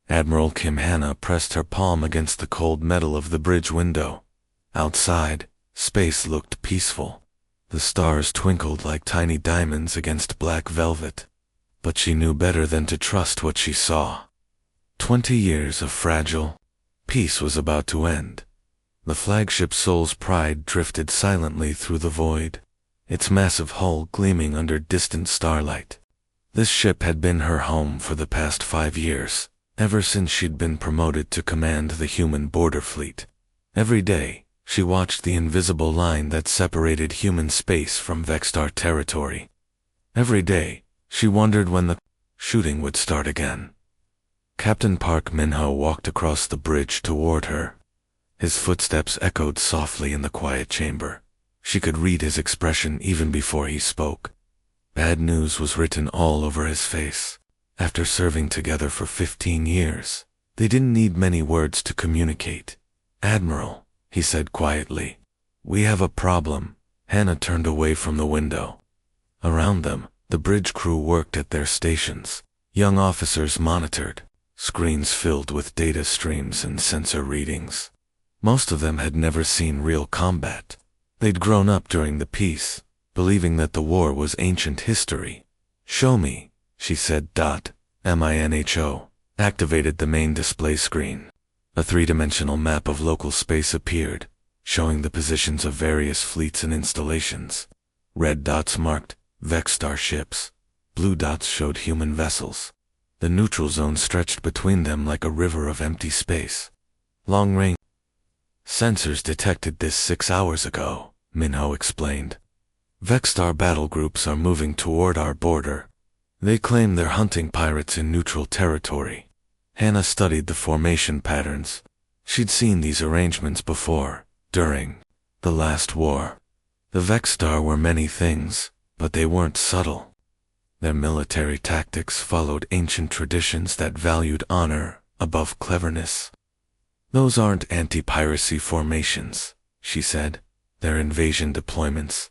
Admiral Kim Hannah pressed her palm against the cold metal of the bridge window. Outside, space looked peaceful. The stars twinkled like tiny diamonds against black velvet. But she knew better than to trust what she saw. 20 years of fragile peace was about to end. The flagship Soul's Pride drifted silently through the void, its massive hull gleaming under distant starlight. This ship had been her home for the past 5 years, ever since she'd been promoted to command the human border fleet. Every day, she watched the invisible line that separated human space from Vexstar territory. Every day, she wondered when the shooting would start again. Captain Park Min-ho walked across the bridge toward her. His footsteps echoed softly in the quiet chamber. She could read his expression even before he spoke. Bad news was written all over his face. After serving together for 15 years, they didn't need many words to communicate. "Admiral," he said quietly, "we have a problem." Hannah turned away from the window. Around them, the bridge crew worked at their stations. Young officers monitored, screens filled with data streams and sensor readings. Most of them had never seen real combat. They'd grown up during the peace, believing that the war was ancient history. "Show me," she said. Minho activated the main display screen. A three-dimensional map of local space appeared, showing the positions of various fleets and installations. Red dots marked Vexstar ships. Blue dots showed human vessels. The neutral zone stretched between them like a river of empty space. Long-range sensors detected this 6 hours ago, Minho explained. Vexstar battle groups are moving toward our border. They claim they're hunting pirates in neutral territory. Hannah studied the formation patterns. She'd seen these arrangements before, during the last war. The Vexstar were many things, but they weren't subtle. Their military tactics followed ancient traditions that valued honor above cleverness. "Those aren't anti-piracy formations," she said. "They're invasion deployments."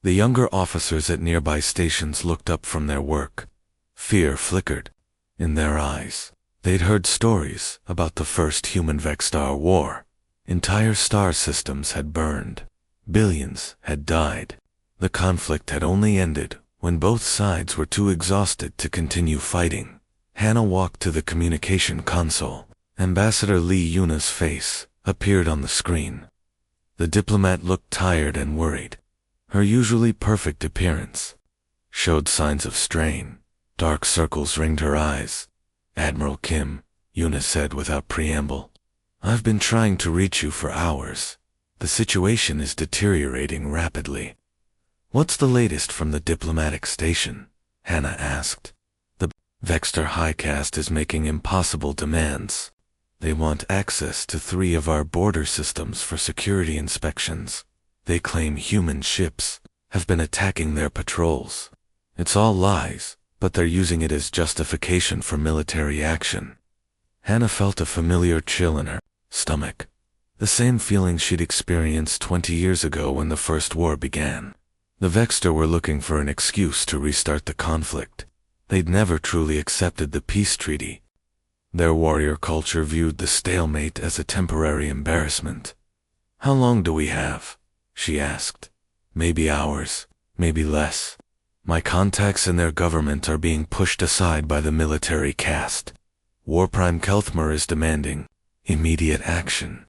The younger officers at nearby stations looked up from their work. Fear flickered in their eyes. They'd heard stories about the first human Vexstar war. Entire star systems had burned. Billions had died. The conflict had only ended when both sides were too exhausted to continue fighting. Hannah walked to the communication console. Ambassador Lee Yuna's face appeared on the screen. The diplomat looked tired and worried. Her usually perfect appearance showed signs of strain. Dark circles ringed her eyes. "Admiral Kim," Yuna said without preamble, "I've been trying to reach you for hours. The situation is deteriorating rapidly." "What's the latest from the diplomatic station?" Hannah asked. "The Vexstar High Caste is making impossible demands. They want access to 3 of our border systems for security inspections. They claim human ships have been attacking their patrols. It's all lies, but they're using it as justification for military action." Hannah felt a familiar chill in her stomach, the same feeling she'd experienced 20 years ago when the First War began. The Vexstar were looking for an excuse to restart the conflict. They'd never truly accepted the peace treaty. Their warrior culture viewed the stalemate as a temporary embarrassment. "How long do we have?" she asked. "Maybe hours, maybe less. My contacts in their government are being pushed aside by the military caste. War Prime Kelthmer is demanding immediate action."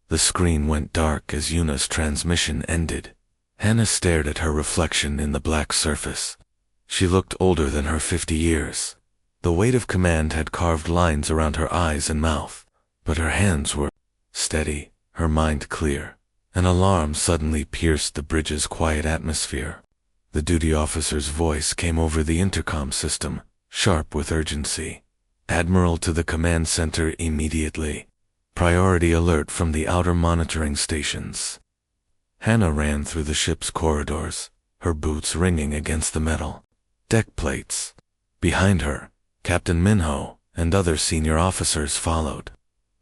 The screen went dark as Yuna's transmission ended. Hannah stared at her reflection in the black surface. She looked older than her 50 years. The weight of command had carved lines around her eyes and mouth, but her hands were steady, her mind clear. An alarm suddenly pierced the bridge's quiet atmosphere. The duty officer's voice came over the intercom system, sharp with urgency. "Admiral to the command center immediately. Priority alert from the outer monitoring stations." Hannah ran through the ship's corridors, her boots ringing against the metal deck plates. Behind her, Captain Minho and other senior officers followed.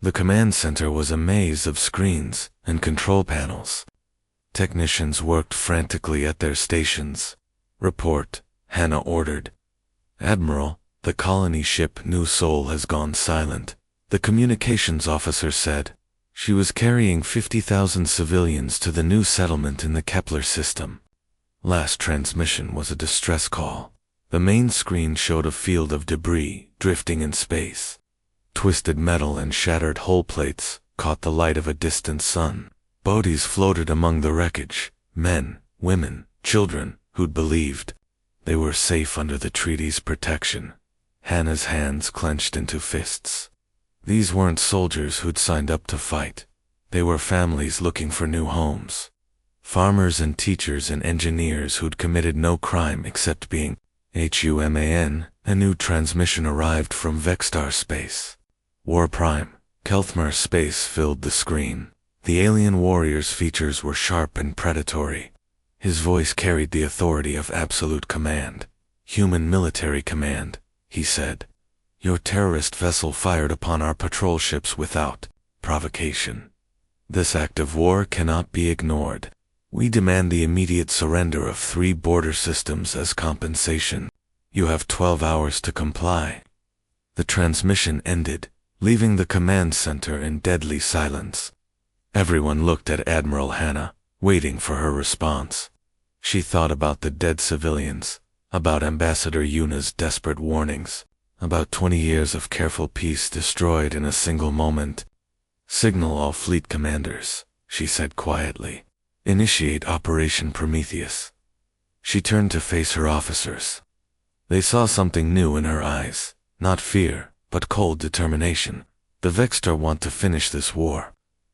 The command center was a maze of screens and control panels. Technicians worked frantically at their stations. "Report," Hannah ordered. "Admiral," The colony ship New Soul has gone silent, the communications officer said. She was carrying 50,000 civilians to the new settlement in the Kepler system. Last transmission was a distress call. The main screen showed a field of debris drifting in space. Twisted metal and shattered hull plates caught the light of a distant sun. Bodies floated among the wreckage, men, women, children who'd believed they were safe under the treaty's protection. Hannah's hands clenched into fists. These weren't soldiers who'd signed up to fight. They were families looking for new homes. Farmers and teachers and engineers who'd committed no crime except being human. A new transmission arrived from Vexstar Space. War Prime. Kelthmer Space filled the screen. The alien warrior's features were sharp and predatory. His voice carried the authority of absolute command. Human military command, he said. Your terrorist vessel fired upon our patrol ships without provocation. This act of war cannot be ignored. We demand the immediate surrender of 3 border systems as compensation. You have 12 hours to comply. The transmission ended, leaving the command center in deadly silence. Everyone looked at Admiral Hannah, waiting for her response. She thought about the dead civilians, about Ambassador Yuna's desperate warnings, about 20 years of careful peace destroyed in a single moment. Signal all fleet commanders, she said quietly. Initiate Operation Prometheus. She turned to face her officers. They saw something new in her eyes, not fear, but cold determination. The Vextar want to finish this war.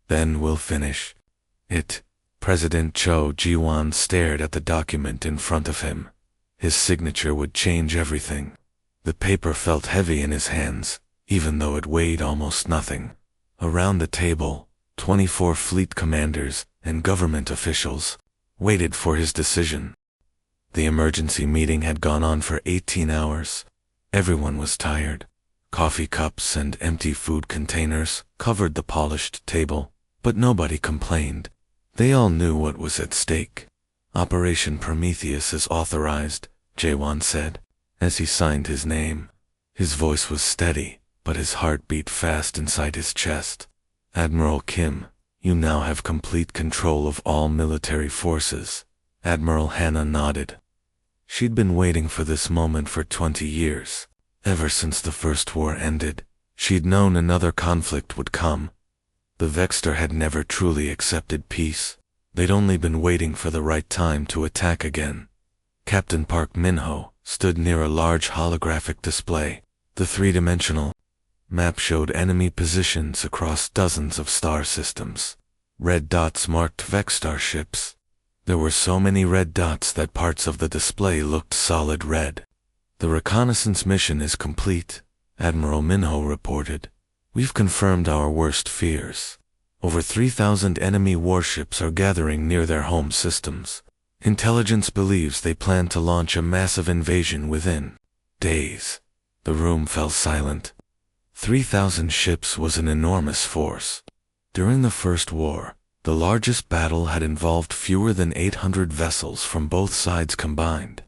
Then we'll finish it. President Cho Ji-won stared at the document in front of him. His signature would change everything. The paper felt heavy in his hands, even though it weighed almost nothing. Around the table, 24 fleet commanders and government officials waited for his decision. The emergency meeting had gone on for 18 hours. Everyone was tired. Coffee cups and empty food containers covered the polished table, but nobody complained. They all knew what was at stake. Operation Prometheus is authorized, Jae-won said, as he signed his name. His voice was steady, but his heart beat fast inside his chest. Admiral Kim, you now have complete control of all military forces. Admiral Hannah nodded. She'd been waiting for this moment for 20 years. Ever since the First War ended, she'd known another conflict would come. The Vextar had never truly accepted peace. They'd only been waiting for the right time to attack again. Captain Park Min-ho stood near a large holographic display. The three-dimensional map showed enemy positions across dozens of star systems. Red dots marked Vextar ships. There were so many red dots that parts of the display looked solid red. The reconnaissance mission is complete, Admiral Min-ho reported. We've confirmed our worst fears. Over 3,000 enemy warships are gathering near their home systems. Intelligence believes they plan to launch a massive invasion within days. The room fell silent. 3,000 ships was an enormous force. During the First War, the largest battle had involved fewer than 800 vessels from both sides combined.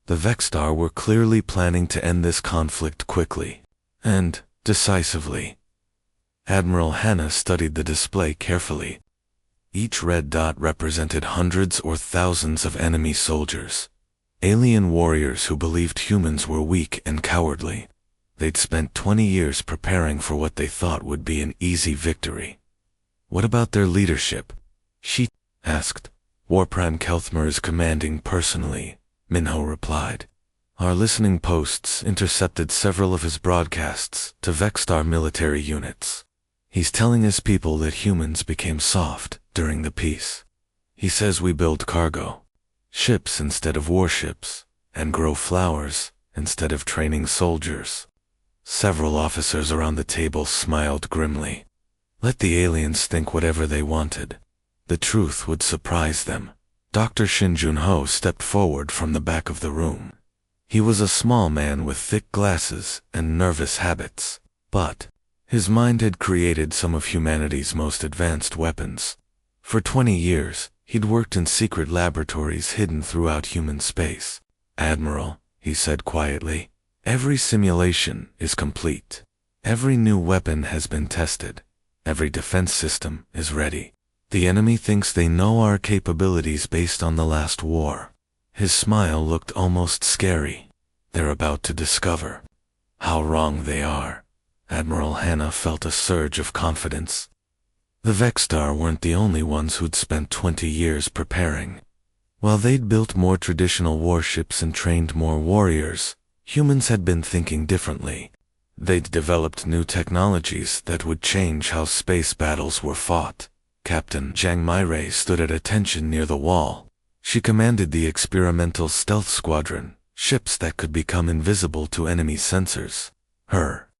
The Vextar were clearly planning to end this conflict quickly and decisively. Admiral Hannah studied the display carefully. Each red dot represented hundreds or thousands of enemy soldiers, alien warriors who believed humans were weak and cowardly. They'd spent 20 years preparing for what they thought would be an easy victory. What about their leadership? She asked. War Prime Kelthmer is commanding personally, Min-ho replied. Our listening posts intercepted several of his broadcasts to Vextar military units. He's telling his people that humans became soft during the peace. He says we build cargo, ships instead of warships, and grow flowers instead of training soldiers. Several officers around the table smiled grimly. Let the aliens think whatever they wanted. The truth would surprise them. Dr. Shin Jun-ho stepped forward from the back of the room. He was a small man with thick glasses and nervous habits, but his mind had created some of humanity's most advanced weapons. For 20 years, he'd worked in secret laboratories hidden throughout human space. Admiral, he said quietly, Every simulation is complete. Every new weapon has been tested. Every defense system is ready. The enemy thinks they know our capabilities based on the last war. His smile looked almost scary. They're about to discover how wrong they are. Admiral Hannah felt a surge of confidence. The Vexstar weren't the only ones who'd spent 20 years preparing. While they'd built more traditional warships and trained more warriors, humans had been thinking differently. They'd developed new technologies that would change how space battles were fought. Captain Zhang Meirei stood at attention near the wall. She commanded the experimental stealth squadron, ships that could become invisible to enemy sensors. Her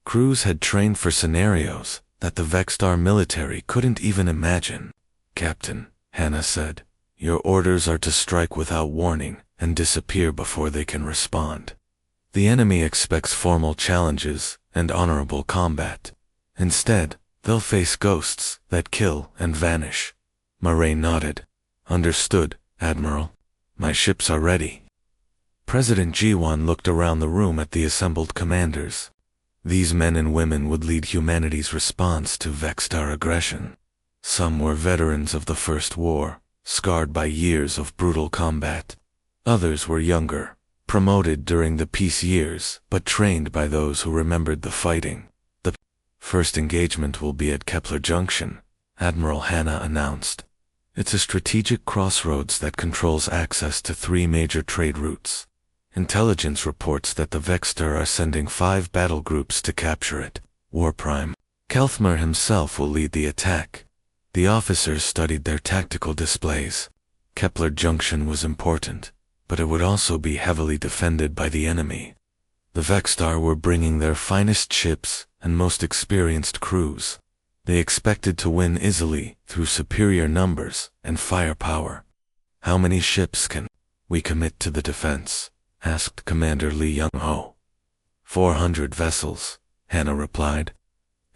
crews had trained for scenarios that the Vexstar military couldn't even imagine. Captain, Hannah said, your orders are to strike without warning and disappear before they can respond. The enemy expects formal challenges and honorable combat. Instead, they'll face ghosts that kill and vanish. Meirei nodded. Understood, Admiral. My ships are ready. President Jiwan looked around the room at the assembled commanders. These men and women would lead humanity's response to Vexstar aggression. Some were veterans of the First War, scarred by years of brutal combat. Others were younger, promoted during the peace years, but trained by those who remembered the fighting. The first engagement will be at Kepler Junction, Admiral Hannah announced. It's a strategic crossroads that controls access to 3 major trade routes. Intelligence reports that the Vexstar are sending 5 battle groups to capture it. Warprime Kelthmer himself will lead the attack. The officers studied their tactical displays. Kepler Junction was important, but it would also be heavily defended by the enemy. The Vexstar were bringing their finest ships and most experienced crews. They expected to win easily through superior numbers and firepower. How many ships can we commit to the defense? Asked Commander Li Young-ho. 400 vessels, Hannah replied.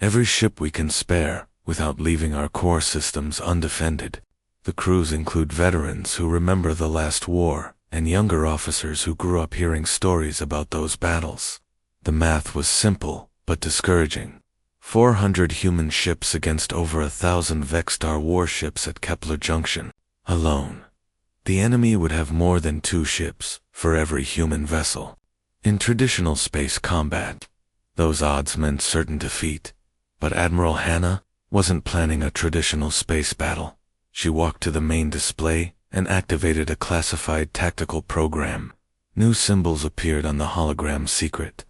Every ship we can spare, without leaving our core systems undefended. The crews include veterans who remember the last war, and younger officers who grew up hearing stories about those battles. The math was simple, but discouraging. 400 human ships against over 1,000 Vexstar warships at Kepler Junction. Alone. The enemy would have more than 2 ships for every human vessel. In traditional space combat, those odds meant certain defeat. But Admiral Hannah wasn't planning a traditional space battle. She walked to the main display and activated a classified tactical program. New symbols appeared on the hologram secret.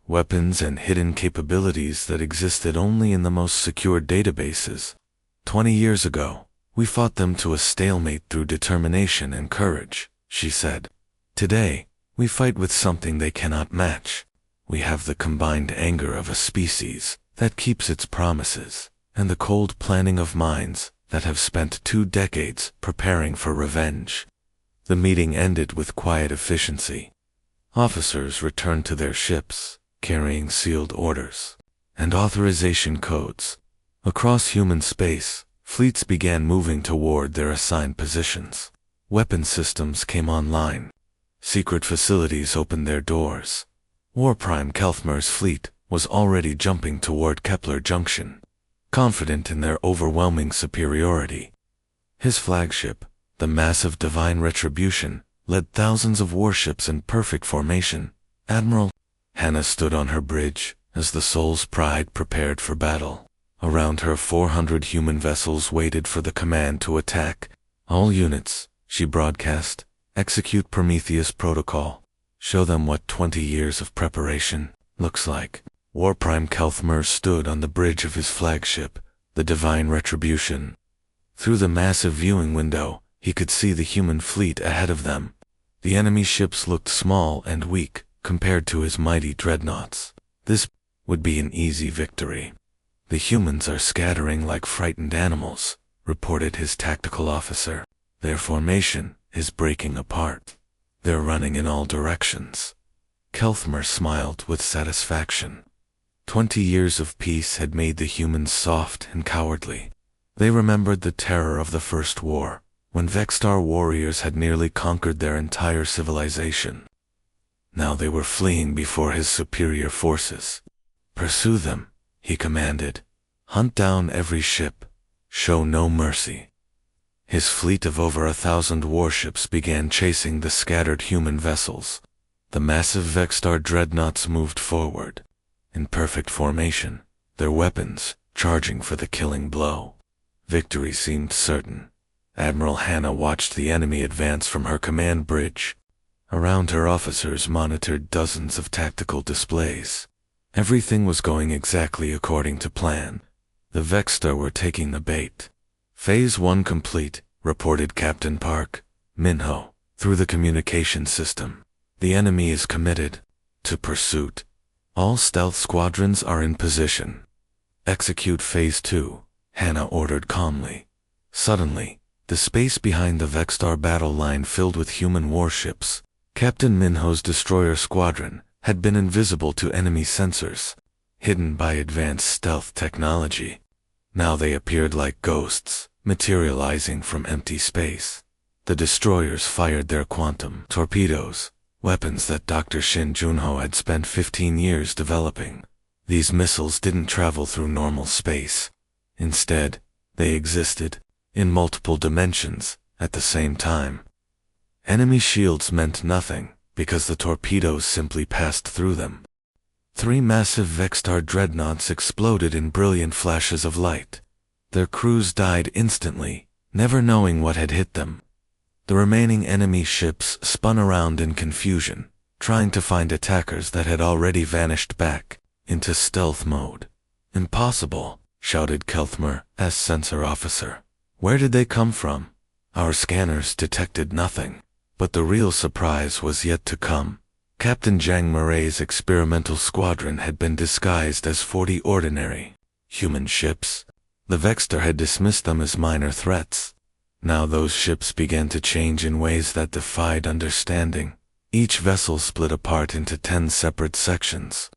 Weapons and hidden capabilities that existed only in the most secure databases. 20 years ago, we fought them to a stalemate through determination and courage, she said. Today, we fight with something they cannot match. We have the combined anger of a species that keeps its promises, and the cold planning of minds that have spent 2 decades preparing for revenge. The meeting ended with quiet efficiency. Officers returned to their ships, carrying sealed orders and authorization codes. Across human space, fleets began moving toward their assigned positions. Weapon systems came online. Secret facilities opened their doors. Warprime Kelthmer's fleet was already jumping toward Kepler Junction, confident in their overwhelming superiority. His flagship, the massive Divine Retribution, led thousands of warships in perfect formation. Admiral Hannah stood on her bridge as the Soul's Pride prepared for battle. Around her 400 human vessels waited for the command to attack. All units, she broadcast, execute Prometheus Protocol. Show them what 20 years of preparation looks like. Warprime Kelthmer stood on the bridge of his flagship, the Divine Retribution. Through the massive viewing window, he could see the human fleet ahead of them. The enemy ships looked small and weak compared to his mighty dreadnoughts. This would be an easy victory. The humans are scattering like frightened animals, reported his tactical officer. Their formation is breaking apart. They're running in all directions. Kelthmer smiled with satisfaction. 20 years of peace had made the humans soft and cowardly. They remembered the terror of the First War, when Vexstar warriors had nearly conquered their entire civilization. Now they were fleeing before his superior forces. "Pursue them," he commanded. "Hunt down every ship. Show no mercy." His fleet of over 1,000 warships began chasing the scattered human vessels. The massive Vexstar dreadnoughts moved forward, in perfect formation, their weapons charging for the killing blow. Victory seemed certain. Admiral Hannah watched the enemy advance from her command bridge. Around her, officers monitored dozens of tactical displays. Everything was going exactly according to plan. The Vexstar were taking the bait. "Phase 1 complete," reported Captain Park Minho through the communication system. "The enemy is committed to pursuit. All stealth squadrons are in position. Execute Phase 2, Hannah ordered calmly. Suddenly, the space behind the Vexstar battle line filled with human warships. Captain Minho's destroyer squadron had been invisible to enemy sensors, hidden by advanced stealth technology. Now they appeared like ghosts, materializing from empty space. The destroyers fired their quantum torpedoes, weapons that Dr. Shin Junho had spent 15 years developing. These missiles didn't travel through normal space. Instead, they existed in multiple dimensions at the same time. Enemy shields meant nothing because the torpedoes simply passed through them. 3 massive Vexstar dreadnoughts exploded in brilliant flashes of light. Their crews died instantly, never knowing what had hit them. The remaining enemy ships spun around in confusion, trying to find attackers that had already vanished back into stealth mode. "Impossible," shouted Kelthmer as sensor officer. "Where did they come from?" Our scanners detected nothing. But the real surprise was yet to come. Captain Zhang Murray's experimental squadron had been disguised as 40 ordinary human ships. The Vexstar had dismissed them as minor threats. Now those ships began to change in ways that defied understanding. Each vessel split apart into 10 separate sections.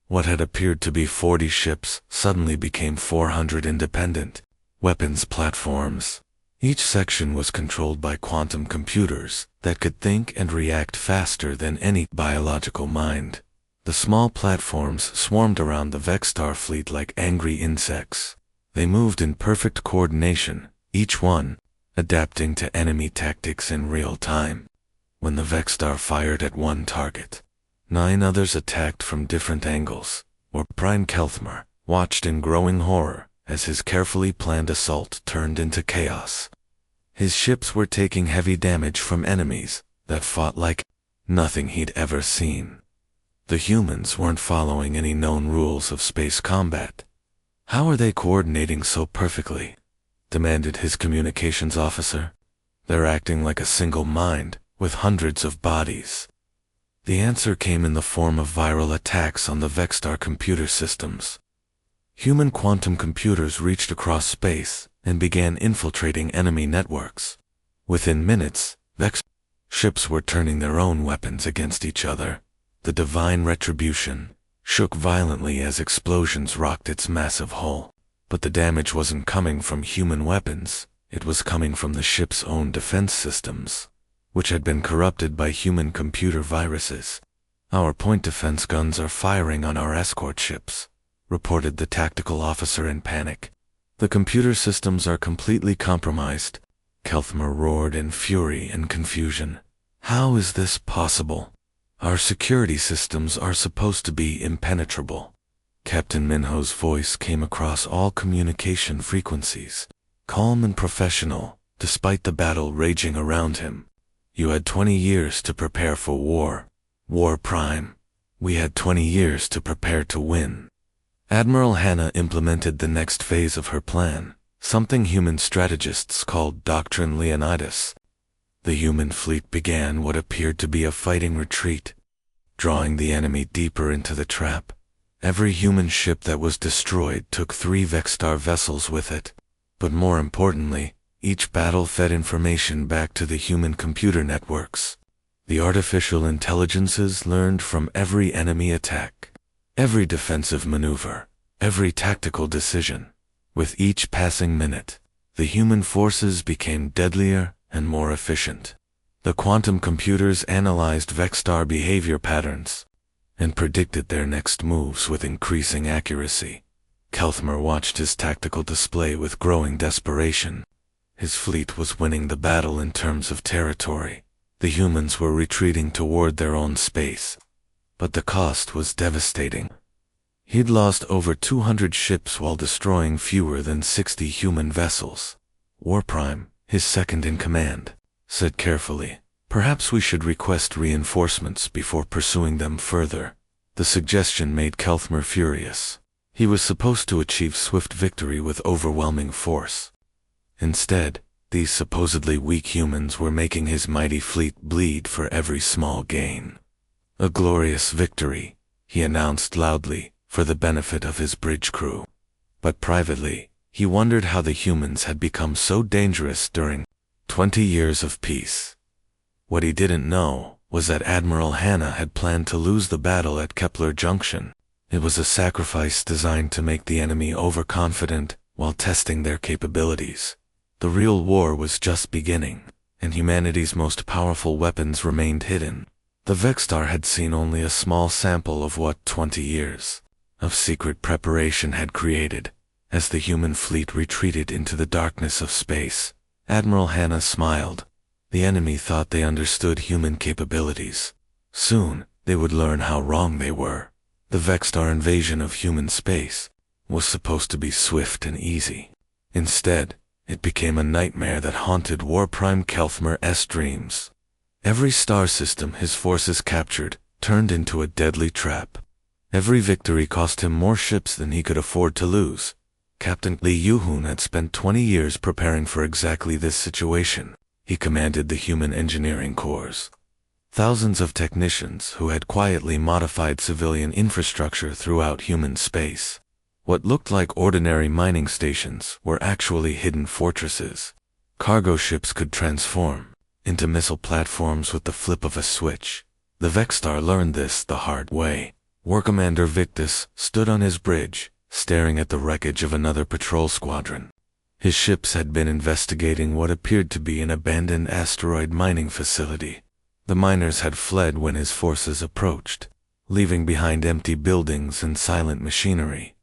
What had appeared to be 40 ships suddenly became 400 independent weapons platforms. Each section was controlled by quantum computers that could think and react faster than any biological mind. The small platforms swarmed around the Vexstar fleet like angry insects. They moved in perfect coordination, each one adapting to enemy tactics in real time. When the Vexstar fired at one target, 9 others attacked from different angles. Prime Kelthmer watched in growing horror as his carefully planned assault turned into chaos. His ships were taking heavy damage from enemies that fought like nothing he'd ever seen. The humans weren't following any known rules of space combat. "How are they coordinating so perfectly?" demanded his communications officer. "They're acting like a single mind, with hundreds of bodies." The answer came in the form of viral attacks on the Vexstar computer systems. Human quantum computers reached across space and began infiltrating enemy networks. Within minutes, Vex ships were turning their own weapons against each other. The divine retribution shook violently as explosions rocked its massive hull. But the damage wasn't coming from human weapons, it was coming from the ship's own defense systems, which had been corrupted by human computer viruses. "Our point defense guns are firing on our escort ships," reported the tactical officer in panic. "The computer systems are completely compromised," Kelthmer roared in fury and confusion. "How is this possible? Our security systems are supposed to be impenetrable." Captain Minho's voice came across all communication frequencies, calm and professional, despite the battle raging around him. "You had 20 years to prepare for war. War Prime. We had 20 years to prepare to win." Admiral Hannah implemented the next phase of her plan, something human strategists called Doctrine Leonidas. The human fleet began what appeared to be a fighting retreat, drawing the enemy deeper into the trap. Every human ship that was destroyed took 3 Vexstar vessels with it. But more importantly, each battle fed information back to the human computer networks. The artificial intelligences learned from every enemy attack, every defensive maneuver, every tactical decision. With each passing minute, the human forces became deadlier and more efficient. The quantum computers analyzed Vexstar behavior patterns and predicted their next moves with increasing accuracy. Kelthmer watched his tactical display with growing desperation. His fleet was winning the battle in terms of territory. The humans were retreating toward their own space. But the cost was devastating. He'd lost over 200 ships while destroying fewer than 60 human vessels. Warprime, his second-in-command, said carefully, "Perhaps we should request reinforcements before pursuing them further." The suggestion made Kelthmer furious. He was supposed to achieve swift victory with overwhelming force. Instead, these supposedly weak humans were making his mighty fleet bleed for every small gain. "A glorious victory," he announced loudly, for the benefit of his bridge crew. But privately, he wondered how the humans had become so dangerous during 20 years of peace. What he didn't know was that Admiral Hanna had planned to lose the battle at Kepler Junction. It was a sacrifice designed to make the enemy overconfident while testing their capabilities. The real war was just beginning, and humanity's most powerful weapons remained hidden. The Vexstar had seen only a small sample of what 20 years of secret preparation had created. As the human fleet retreated into the darkness of space, Admiral Hanna smiled. The enemy thought they understood human capabilities. Soon, they would learn how wrong they were. The Vexstar invasion of human space was supposed to be swift and easy. Instead, it became a nightmare that haunted Warprime Kelthmer's dreams. Every star system his forces captured turned into a deadly trap. Every victory cost him more ships than he could afford to lose. Captain Lee Yuhun had spent 20 years preparing for exactly this situation. He commanded the human engineering corps. Thousands of technicians who had quietly modified civilian infrastructure throughout human space. What looked like ordinary mining stations were actually hidden fortresses. Cargo ships could transform into missile platforms with the flip of a switch. The Vexstar learned this the hard way. War Commander Victus stood on his bridge, staring at the wreckage of another patrol squadron. His ships had been investigating what appeared to be an abandoned asteroid mining facility. The miners had fled when his forces approached, leaving behind empty buildings and silent machinery.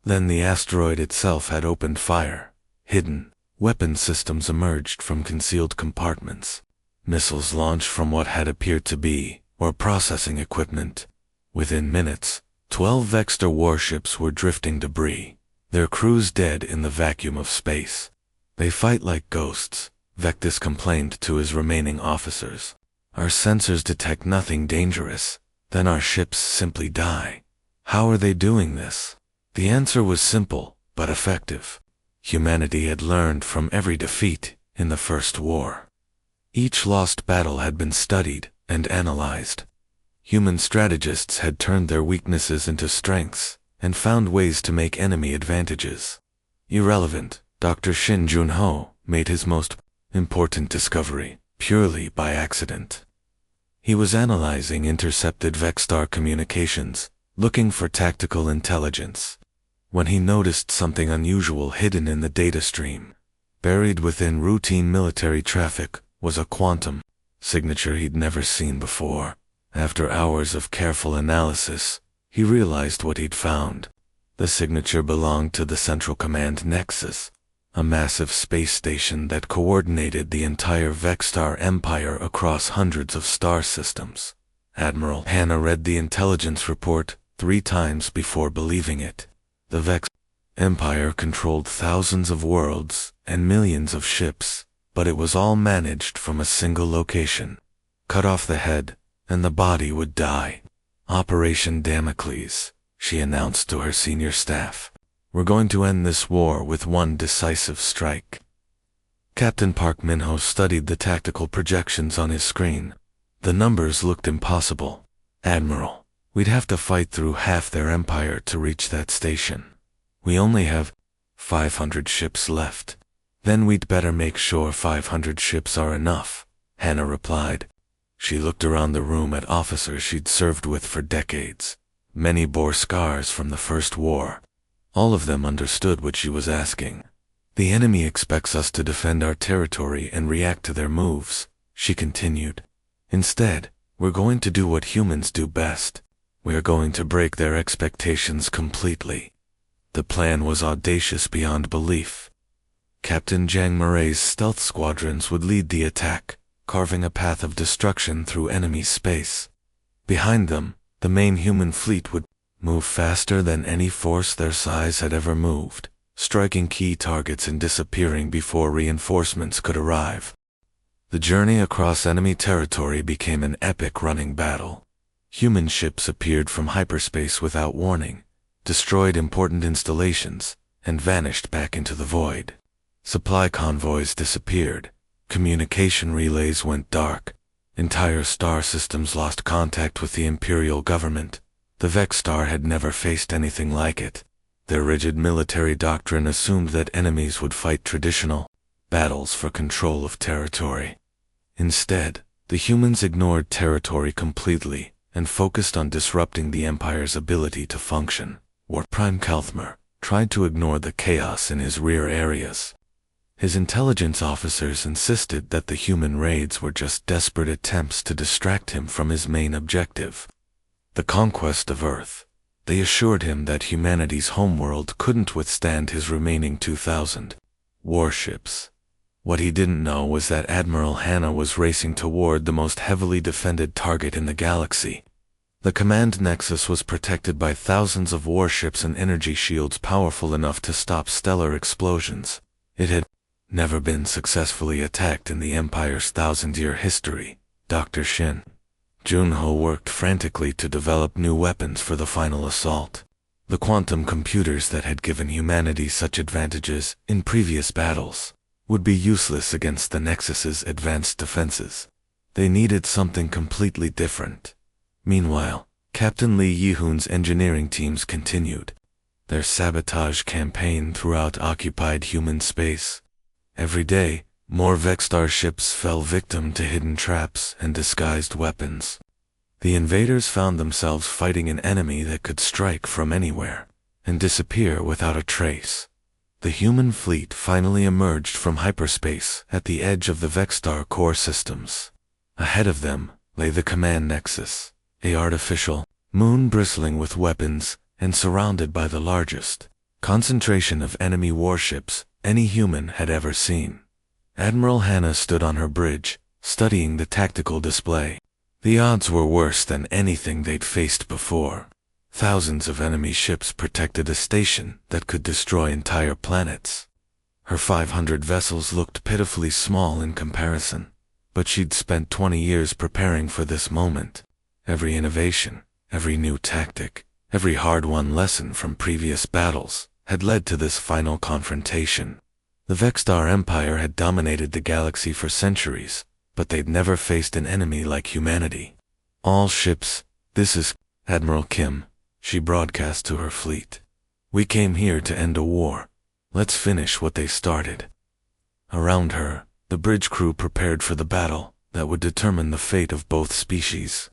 Then the asteroid itself had opened fire. Hidden weapon systems emerged from concealed compartments. Missiles launched from what had appeared to be, or processing equipment. Within minutes, 12 Vexstar warships were drifting debris, their crews dead in the vacuum of space. "They fight like ghosts," Vectus complained to his remaining officers. "Our sensors detect nothing dangerous, then our ships simply die. How are they doing this?" The answer was simple, but effective. Humanity had learned from every defeat in the First War. Each lost battle had been studied and analyzed. Human strategists had turned their weaknesses into strengths and found ways to make enemy advantages irrelevant. Dr. Shin Junho made his most important discovery purely by accident. He was analyzing intercepted Vexstar communications, looking for tactical intelligence, when he noticed something unusual hidden in the data stream. Buried within routine military traffic was a quantum signature he'd never seen before. After hours of careful analysis, he realized what he'd found. The signature belonged to the Central Command Nexus, a massive space station that coordinated the entire Vexstar Empire across hundreds of star systems. Admiral Hanna read the intelligence report 3 times before believing it. The Vex Empire controlled thousands of worlds and millions of ships, but it was all managed from a single location. Cut off the head, and the body would die. "Operation Damocles," she announced to her senior staff. "We're going to end this war with one decisive strike." Captain Park Minho studied the tactical projections on his screen. The numbers looked impossible. "Admiral, we'd have to fight through half their empire to reach that station. We only have 500 ships left." "Then we'd better make sure 500 ships are enough," Hannah replied. She looked around the room at officers she'd served with for decades. Many bore scars from the First War. All of them understood what she was asking. "The enemy expects us to defend our territory and react to their moves," she continued. Instead, we're going to do what humans do best. We're going to break their expectations completely. The plan was audacious beyond belief. Captain Jang Murray's stealth squadrons would lead the attack, carving a path of destruction through enemy space. Behind them, the main human fleet would move faster than any force their size had ever moved, striking key targets and disappearing before reinforcements could arrive. The journey across enemy territory became an epic running battle. Human ships appeared from hyperspace without warning, destroyed important installations, and vanished back into the void. Supply convoys disappeared. Communication relays went dark. Entire star systems lost contact with the Imperial government. The Vexstar had never faced anything like it. Their rigid military doctrine assumed that enemies would fight traditional battles for control of territory. Instead, the humans ignored territory completely and focused on disrupting the Empire's ability to function. War Prime Kalthmer tried to ignore the chaos in his rear areas. His intelligence officers insisted that the human raids were just desperate attempts to distract him from his main objective, the conquest of Earth. They assured him that humanity's homeworld couldn't withstand his remaining 2,000 warships. What he didn't know was that Admiral Hanna was racing toward the most heavily defended target in the galaxy. The command nexus was protected by thousands of warships and energy shields powerful enough to stop stellar explosions. It had never been successfully attacked in the Empire's 1,000-year history. Dr. Shin Junho worked frantically to develop new weapons for the final assault. The quantum computers that had given humanity such advantages in previous battles would be useless against the Nexus's advanced defenses. They needed something completely different. Meanwhile, Captain Lee Yi-hoon's engineering teams continued their sabotage campaign throughout occupied human space. Every day, more Vexstar ships fell victim to hidden traps and disguised weapons. The invaders found themselves fighting an enemy that could strike from anywhere and disappear without a trace. The human fleet finally emerged from hyperspace at the edge of the Vexstar core systems. Ahead of them lay the command nexus, an artificial moon bristling with weapons and surrounded by the largest concentration of enemy warships any human had ever seen. Admiral Hanna stood on her bridge, studying the tactical display. The odds were worse than anything they'd faced before. Thousands of enemy ships protected a station that could destroy entire planets. Her 500 vessels looked pitifully small in comparison, but she'd spent 20 years preparing for this moment. Every innovation, every new tactic, every hard-won lesson from previous battles had led to this final confrontation. The Vexstar Empire had dominated the galaxy for centuries, but they'd never faced an enemy like humanity. All ships, this is Admiral Kim, she broadcast to her fleet. We came here to end a war. Let's finish what they started. Around her, the bridge crew prepared for the battle that would determine the fate of both species.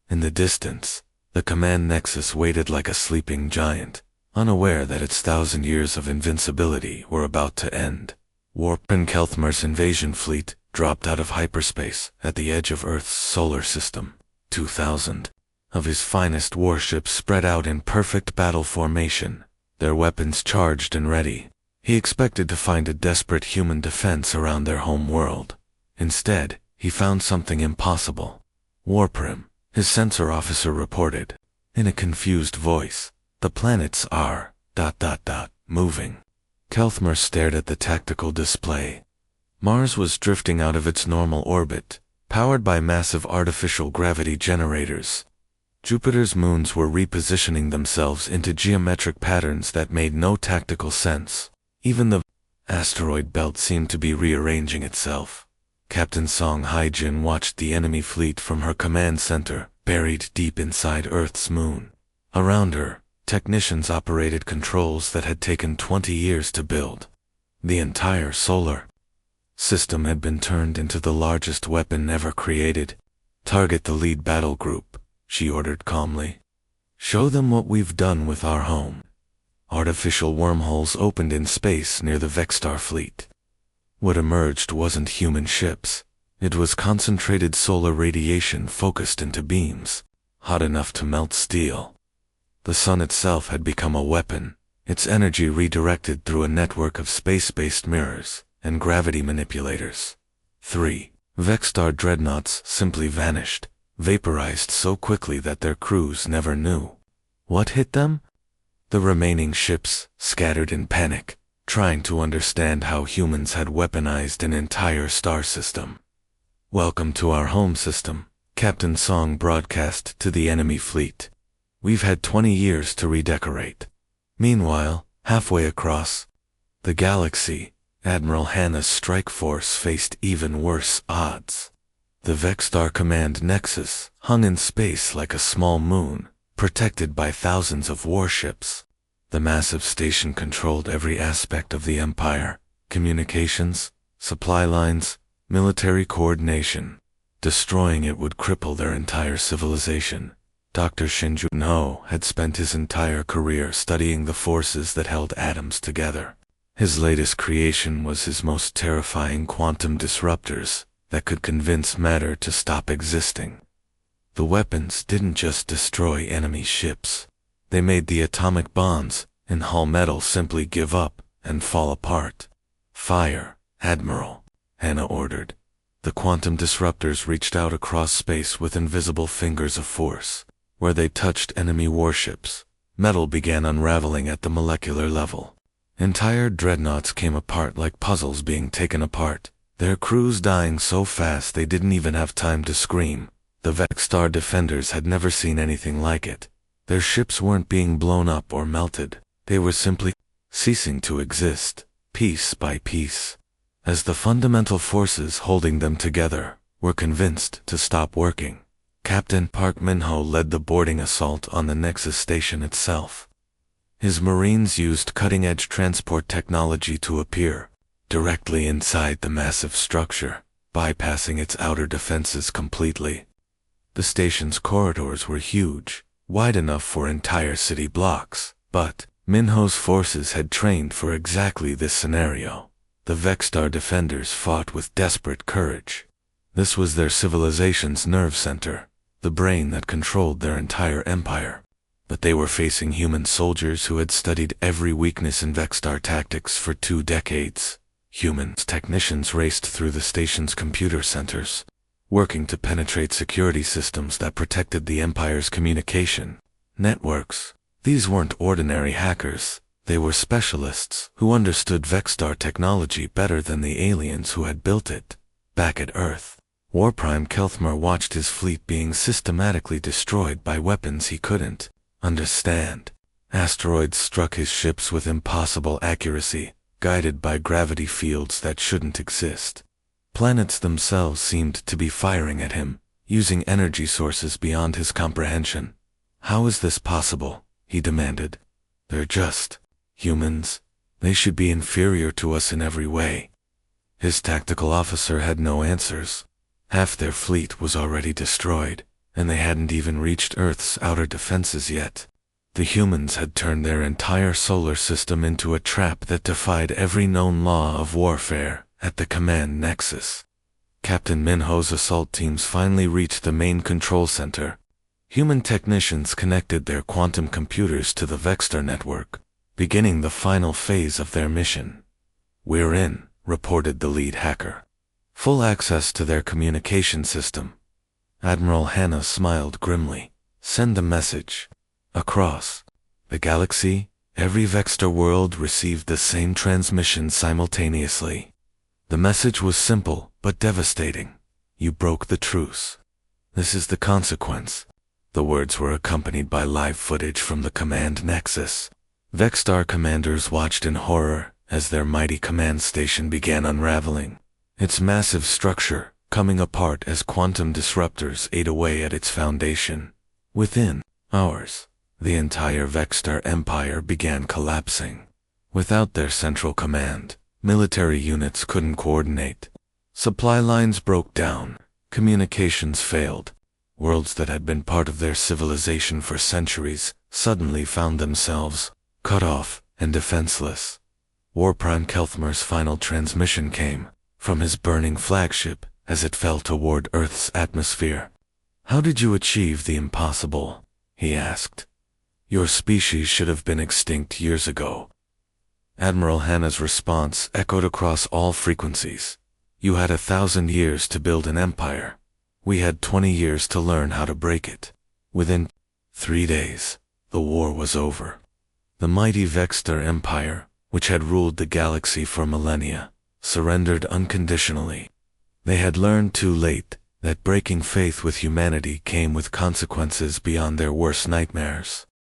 In the distance, the command nexus waited like a sleeping giant, unaware that its 1,000 years of invincibility were about to end. Warp and Kelthmar's invasion fleet dropped out of hyperspace at the edge of Earth's solar system. 2,000 of his finest warships spread out in perfect battle formation, their weapons charged and ready. He expected to find a desperate human defense around their home world. Instead, he found something impossible. Warprim, his sensor officer reported, in a confused voice, "The planets are ... moving." Kelthmar stared at the tactical display. Mars was drifting out of its normal orbit, powered by massive artificial gravity generators. Jupiter's moons were repositioning themselves into geometric patterns that made no tactical sense. Even the asteroid belt seemed to be rearranging itself. Captain Song Haijin watched the enemy fleet from her command center, buried deep inside Earth's moon. Around her, technicians operated controls that had taken 20 years to build. The entire solar system had been turned into the largest weapon ever created. "Target the lead battle group," she ordered calmly. "Show them what we've done with our home." Artificial wormholes opened in space near the Vexstar fleet. What emerged wasn't human ships. It was concentrated solar radiation focused into beams, hot enough to melt steel. The sun itself had become a weapon, its energy redirected through a network of space-based mirrors and gravity manipulators. 3. Vexstar dreadnoughts simply vanished, vaporized so quickly that their crews never knew. What hit them? The remaining ships, scattered in panic, trying to understand how humans had weaponized an entire star system. "Welcome to our home system," Captain Song broadcast to the enemy fleet. "We've had 20 years to redecorate." Meanwhile, halfway across the galaxy, Admiral Hannah's strike force faced even worse odds. The Vexstar Command Nexus hung in space like a small moon, protected by thousands of warships. The massive station controlled every aspect of the Empire: communications, supply lines, military coordination. Destroying it would cripple their entire civilization. Dr. Shinjun Ho had spent his entire career studying the forces that held atoms together. His latest creation was his most terrifying quantum disruptors that could convince matter to stop existing. The weapons didn't just destroy enemy ships. They made the atomic bonds in hull metal simply give up and fall apart. "Fire, Admiral," Hannah ordered. The quantum disruptors reached out across space with invisible fingers of force. Where they touched enemy warships, metal began unraveling at the molecular level. Entire dreadnoughts came apart like puzzles being taken apart, their crews dying so fast they didn't even have time to scream. The Vexstar defenders had never seen anything like it. Their ships weren't being blown up or melted, they were simply ceasing to exist, piece by piece, as the fundamental forces holding them together were convinced to stop working. Captain Park Min-ho led the boarding assault on the Nexus station itself. His Marines used cutting-edge transport technology to appear directly inside the massive structure, bypassing its outer defenses completely. The station's corridors were huge, wide enough for entire city blocks, but Min-ho's forces had trained for exactly this scenario. The Vexstar defenders fought with desperate courage. This was their civilization's nerve center, the brain that controlled their entire empire. But they were facing human soldiers who had studied every weakness in Vexstar tactics for 2 decades. Human technicians raced through the station's computer centers, working to penetrate security systems that protected the Empire's communication networks. These weren't ordinary hackers, they were specialists who understood Vexstar technology better than the aliens who had built it. Back at Earth, Warprime Kelthmar watched his fleet being systematically destroyed by weapons he couldn't understand. Asteroids struck his ships with impossible accuracy, guided by gravity fields that shouldn't exist. Planets themselves seemed to be firing at him, using energy sources beyond his comprehension. "How is this possible?" he demanded. "They're just humans. They should be inferior to us in every way." His tactical officer had no answers. Half their fleet was already destroyed, and they hadn't even reached Earth's outer defenses yet. The humans had turned their entire solar system into a trap that defied every known law of warfare at the command nexus. Captain Min-ho's assault teams finally reached the main control center. Human technicians connected their quantum computers to the Vexstar network, beginning the final phase of their mission. "We're in," reported the lead hacker. "Full access to their communication system." Admiral Hannah smiled grimly. "Send a message." Across the galaxy, every Vexstar world received the same transmission simultaneously. The message was simple but devastating. "You broke the truce. This is the consequence." The words were accompanied by live footage from the command nexus. Vexstar commanders watched in horror as their mighty command station began unraveling, its massive structure coming apart as quantum disruptors ate away at its foundation. Within hours, the entire Vexstar empire began collapsing. Without their central command, military units couldn't coordinate. Supply lines broke down, communications failed. Worlds that had been part of their civilization for centuries suddenly found themselves cut off and defenseless. Warprime Kelthmar's final transmission came from his burning flagship as it fell toward Earth's atmosphere. "How did you achieve the impossible?" he asked. "Your species should have been extinct years ago." Admiral Hannah's response echoed across all frequencies. "You had 1,000 years to build an empire. We had 20 years to learn how to break it. Within 3 days, the war was over." The mighty Vexter Empire, which had ruled the galaxy for millennia, surrendered unconditionally. They had learned too late that breaking faith with humanity came with consequences beyond their worst nightmares.